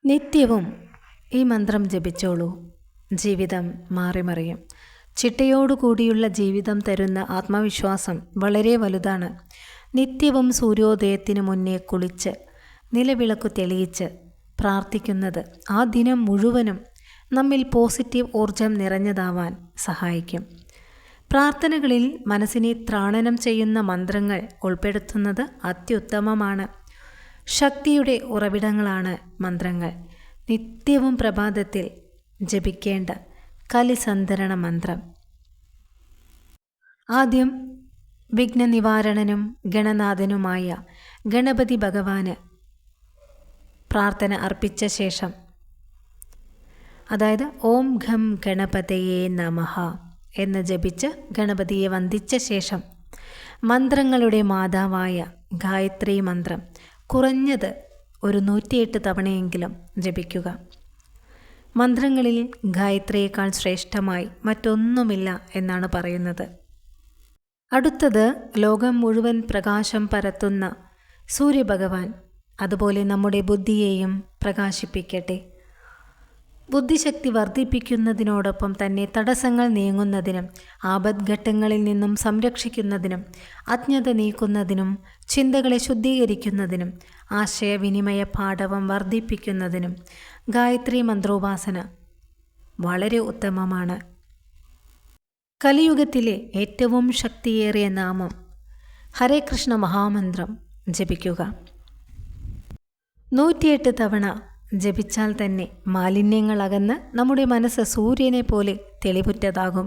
നിത്യവും ഈ മന്ത്രം ജപിച്ചോളൂ. ജീവിതം മാറിമറിയും. ചിട്ടയോടുകൂടിയുള്ള ജീവിതം തരുന്ന ആത്മവിശ്വാസം വളരെ വലുതാണ്. നിത്യവും സൂര്യോദയത്തിന് മുന്നേ കുളിച്ച് നിലവിളക്കു തെളിയിച്ച് പ്രാർത്ഥിക്കുന്നത് ആ ദിനം മുഴുവനും നമ്മിൽ പോസിറ്റീവ് ഊർജം നിറഞ്ഞതാവാൻ സഹായിക്കും. പ്രാർത്ഥനകളിൽ മനസ്സിനെ ത്രാണനം ചെയ്യുന്ന മന്ത്രങ്ങൾ ഉൾപ്പെടുത്തുന്നത് അത്യുത്തമമാണ്. ശക്തിയുടെ ഉറവിടങ്ങളാണ് മന്ത്രങ്ങൾ. നിത്യവും പ്രഭാതത്തിൽ ജപിക്കേണ്ട കലിസന്ധരണ മന്ത്രം. ആദ്യം വിഘ്നനിവാരണനും ഗണനാഥനുമായ ഗണപതി ഭഗവാന് പ്രാർത്ഥന അർപ്പിച്ച ശേഷം, അതായത് ഓം ഘം ഗണപതയേ നമഃ എന്ന് ജപിച്ച് ഗണപതിയെ വന്ദിച്ച ശേഷം മന്ത്രങ്ങളുടെ മാതാവായ ഗായത്രി മന്ത്രം കുറഞ്ഞത് ഒരു 108 തവണയെങ്കിലും ജപിക്കുക. മന്ത്രങ്ങളിൽ ഗായത്രിയേക്കാൾ ശ്രേഷ്ഠമായി മറ്റൊന്നുമില്ല എന്നാണ് പറയുന്നത്. അടുത്തത് ലോകം മുഴുവൻ പ്രകാശം പരത്തുന്ന സൂര്യഭഗവാൻ അതുപോലെ നമ്മുടെ ബുദ്ധിയെയും പ്രകാശിപ്പിക്കട്ടെ. ബുദ്ധിശക്തി വർദ്ധിപ്പിക്കുന്നതിനോടൊപ്പം തന്നെ തടസ്സങ്ങൾ നീങ്ങുന്നതിനും ആപദ്ഘട്ടങ്ങളിൽ നിന്നും സംരക്ഷിക്കുന്നതിനും അജ്ഞത നീക്കുന്നതിനും ചിന്തകളെ ശുദ്ധീകരിക്കുന്നതിനും ആശയവിനിമയ പാടവം വർദ്ധിപ്പിക്കുന്നതിനും ഗായത്രി മന്ത്രോപാസന വളരെ ഉത്തമമാണ്. കലിയുഗത്തിലെ ഏറ്റവും ശക്തിയേറിയ നാമം ഹരേ കൃഷ്ണ മഹാമന്ത്രം ജപിക്കുക. 108 തവണ ജപിച്ചാൽ തന്നെ മാലിന്യങ്ങൾ അകന്ന് നമ്മുടെ മനസ്സ് സൂര്യനെ പോലെ തെളിവുറ്റതാകും.